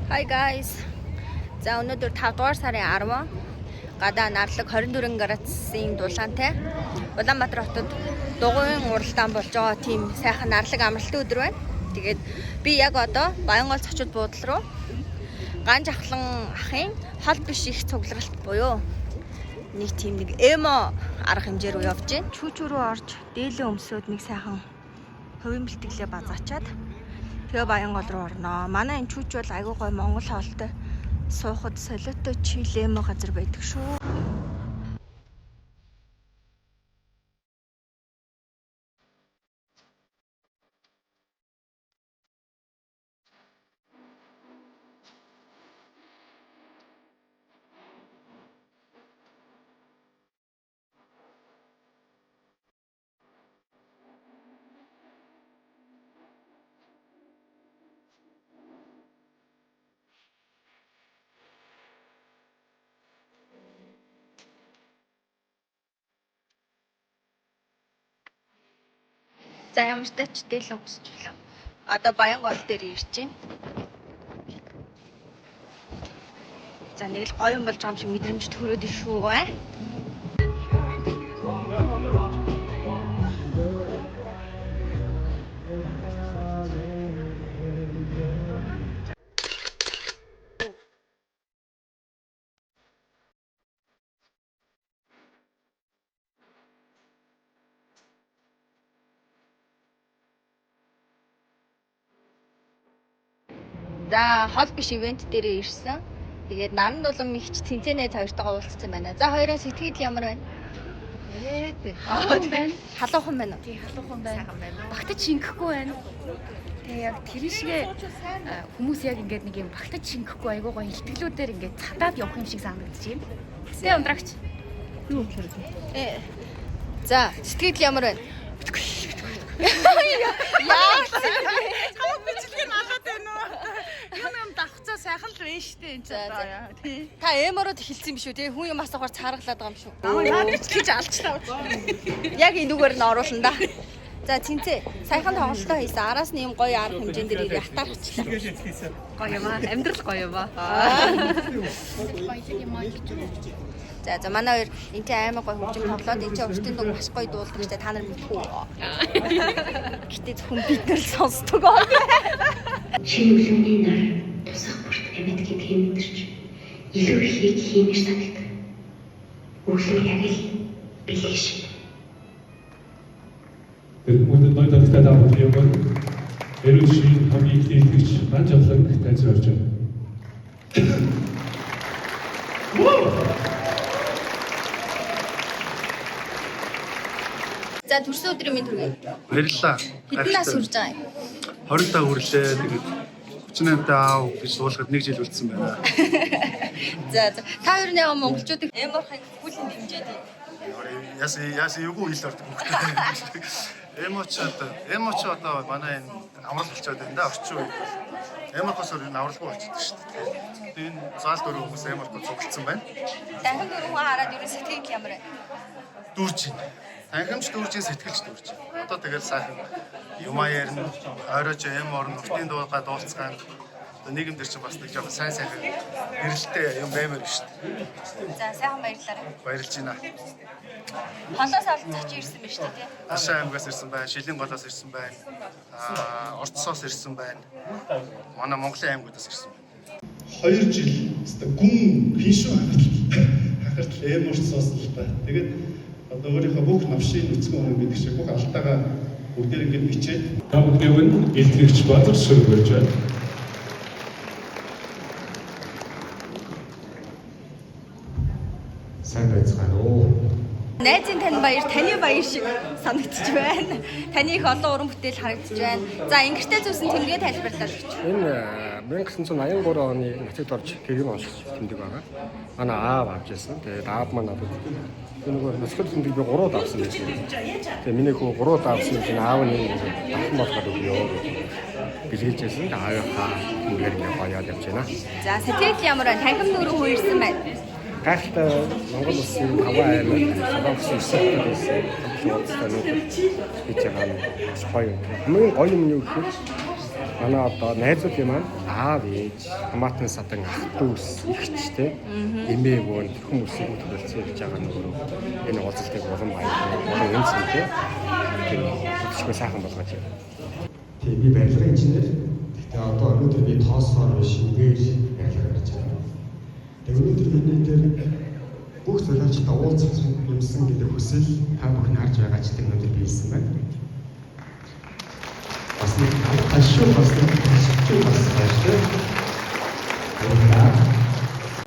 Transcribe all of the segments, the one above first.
Hi guys. За өнөөдөр 5 дугаар сарын 10 гадаа нарлаг 24 градусын дулаантай Улаанбаатар хотод дугуйн уралдаан болж байгаа тийм сайхан нарлаг амралтын өдөр байна. Тэгээд би яг одоо Баянгол зочид буудлын руу Ганж ахлан ахын хол биш их цугларалт буюу нэг тийм нэг эмо арга хэмжээ рүү явж байна. Чүүчүү рүү орж дээлээ өмсөөд нэг сайхан хувийн бэлтгэлээ базаачаад тэгээ Баянгол руу орноо. Манай энэ чүүч бол айгүй гой Монгол хоолтой суухад солиотой чилэмо газар байдаг шүү. За ямар ч тач дээлээ өмсчихлээ. Одоо Баянгол дээр ирж байна. За нэг л гоё юм болж байгаа юм шиг мэдрэмж төрөөд ир шүү аа. За хол биш ивент дээр ирсэн. Тэгээд Наран дулам ихч Цэнцэнэ хоёртойгоо уулзсан байна. За хоёроо сэтгэл ямар байна? Байна. Халуухан байна уу? Тий, халуухан байна. Багтаж шингэхгүй байна. Тэгээ яг тэр шигээ хүмүүс яг ингээд нэг юм багтаж шингэхгүй айгуу гоё илтгэлүүдээр ингээд цадаад явах юм шиг санагдаж байна. Тэ ундрагч. Юу хэлэх вэ? За сэтгэл ямар байна? Яа. Хамаг бичлэгээр алаад байна уу? Юм давхцаа сайхан л байна штэ энэ ч одоо. Тий. Та эмороод эхэлсэн биш үү те? Хүн юм асуухаар цааргалаад байгаа юм шүү. Яа гэж алчлаа. Яг энүүгээр нь оруулна да. За Цэнцээ, саяхан тоглолтоо хийсэн. Араас нь юм гоё арга хэмжээнд дэр ятаарчлаа. Гоё юм аа. Амьдрал гоё юм аа. За манай хоёр энтэй аймаг гоё хөгжим тоглоод энтэй өртөнд дуг маш гоё дуулдаг штэ та нар мэдгүй. Гэтэ зөвхөн бид нар л сонсдог. Шинэ үлэмний нар тусах бүрт амьдгийг хэмдэрч илүү ихийг хийнэ санагд. Өглөө яг л бэлэг шиг. Үүнд ноёдод таадаа юм бол эрүүл хамгийн ихтэйгч Ганж ахлан таньж орж байна. За төрсөн өдрийн минь түргэй. Баярлалаа. Хэдэн нас хүрч байгаа юм? 20 та хүрлээ. Тэгээд 38 та аав гэж суулгаад 1 жил үлдсэн байна. За та хоёр нэг монголчуудыг эморхыг хүлэн дэмжээд байна. Яасан юу хэл ордог хөхтэй. Эмоч одоо манай энэ амрал болчиход байна да орчин үед. Эморхосоор энэ авралгүй болчихсон шүү дээ. Тэгээд энэ заал дөрөв хүмүүс эморхоо цуглдсан байна. Дахин дөрвөн хараад юу сэтгэл ямар вэ? Дүүрж байна. Танхимч дүүрж, сэтгэлч дүүрж. Одоо тэгэл сайхан юмаа ярина. Оройч эм орн нутгийн дуугаа дуулцгаан. Одоо нийгэмдэр чинь бас нэг жоохон сайн гэрэлтэй юм баймаар шүү дээ. За сайхан баярлалаа. Баярлж байна. Холоос олцооч ирсэн байна шүү дээ. Ашаа аймгаас ирсэн байна, Шилийн голоос ирсэн байна. Орцсоос ирсэн байна. Манай Монголын аймагуудаас ирсэн байна. 2 жил өстой гүн хиншүү хахарт эм орцсоос л та. Тэгээд одоо өөрийнхөө бүх навшийн нүцгэн хүн гэдэг шиг бүх алтайгаа бүгдээр ингэж бичээд бүгдийг нь илтгэгч базар шүр байж байна. Сайн байцгаана уу. Найзын тань баяр таны баяр шиг санагдчих байна. Таны их олон уран бүтээл харагдаж байна. За ингэртэй зүйлс нь тэмдэглээ тайлбарлаа л гэж. Энэ 1983 оны Нацагт орж гэрийн онцлог тэмдэг байгаа. Манай аав авч ирсэн. Тэгээд аав маань надад нөгөө нацагт тэмдэг би 3 давсан байсан. Тэгээд миний хүү 3 давсан чинь аав нь дахин болохоор өгөө. Бэлгэлж байсан. Аавынхаа тэмдэгээр ингээ гоёад явж байна. За сэтгэл ямар байна? Танхим дөрөв ирсэн байна. Гайхалтай Монгол улсын Хаваа аймаг Солонгосын эсрэг байсан. Шууцтай нэг хийж байгаа нь гоё. Хамгийн гоё юм юу гэхээр манай одоо найзуудын маань аав ээж, хамаатан садан ах дүүс, эгчтэй, эмээ өвөө хүмүүсийг төлөвлөсөн гэж байгаа нөгөө энэ уулзалтыг улам баярлалаа. Энэ цэнтэй тийм өчгөө сайхан болгож байна. Тийм би барилгын инженер. Гэхдээ одоо өнөөдөр би тоосоор биш үгээр барилга хийж байна. Тэгээ өнөөдөр бидний дээр бүх зөвлөгчдөө уулзах юмсан гэдэг хүсэл та бүхэн харж байгаа ч өнөөдөр би хэлсэн байна. Бас нэг ашиг бас баярлалаа.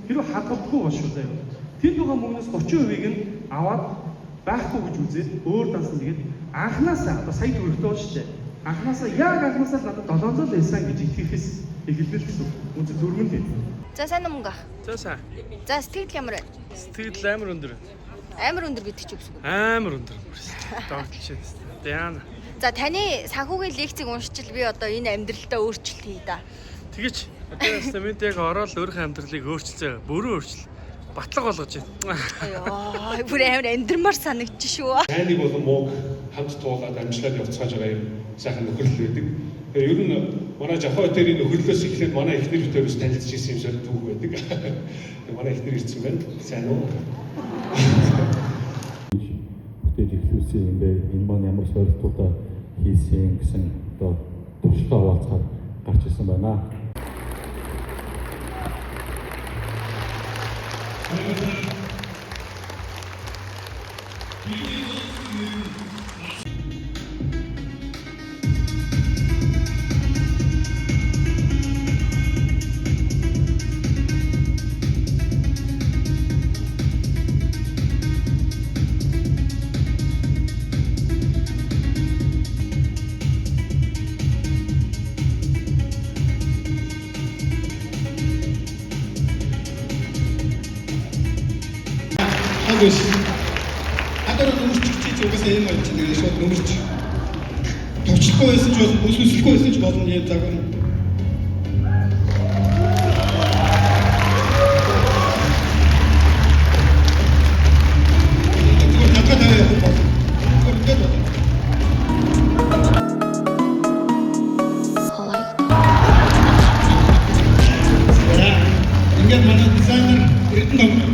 Хэрэв хадгалахгүй ба шүү заяа. Тэнд байгаа мөнгнөөс 30%-ийг нь аваад байхгүй гэж үзээд өөр дансан тэгээд анханасаа одоо сая төгрөгтэй бол шүү дээ. Анханасаа анханасаа надад 700 байсан гэж итгэхээс эхэлбэл гэсэн үнэхээр дөрвөн тийм. За сайн уу мөнгө? За сайн. За сэтгэл ямар вэ? Сэтгэл амар өндөр. Амар өндөр гэдэг чи үгүй. Амар өндөр. Догтлж байна. За таны санхүүгийн лекцийг уншчихвал би одоо энэ амьдралдаа өөрчлөлт хий да. Тэгэж одоо минь яг ороод өөрийнхөө амьдралыг өөрчилсөн. Бүрэн өөрчил. Батлаг болгож байна. Айоо, бүр амар амьдрмаар санагдчих шүү. Сайныг болон мууг хамт туулаад амжилтад явцгааж байгаа юм сайхан нөхөрлөл байдаг. Тэгээ ер нь манай Жапон хотелын нөхөрлөлөөс эхлээд манай эхнэр хөтөлбөрөөс танилцж ирсэн юм шиг түүх байдаг. Тэгээ манай эхнэр ирсэн байна. Сайн уу? Бүтээж эхлүүлсэн юм бэ. Энэ маань ямар сорилтуудаа хийсэн гэсэн одоо туршлагаа хуваалцахаар гарч ирсэн байна. Адаар нөмөрч угаасаа юм болж байгаа шууд нөмөрч товчлохгүй байсан ч бол өсөхгүй байсан ч болно юм цаг юм. Ингээд манай дизайнер Эрдэнэ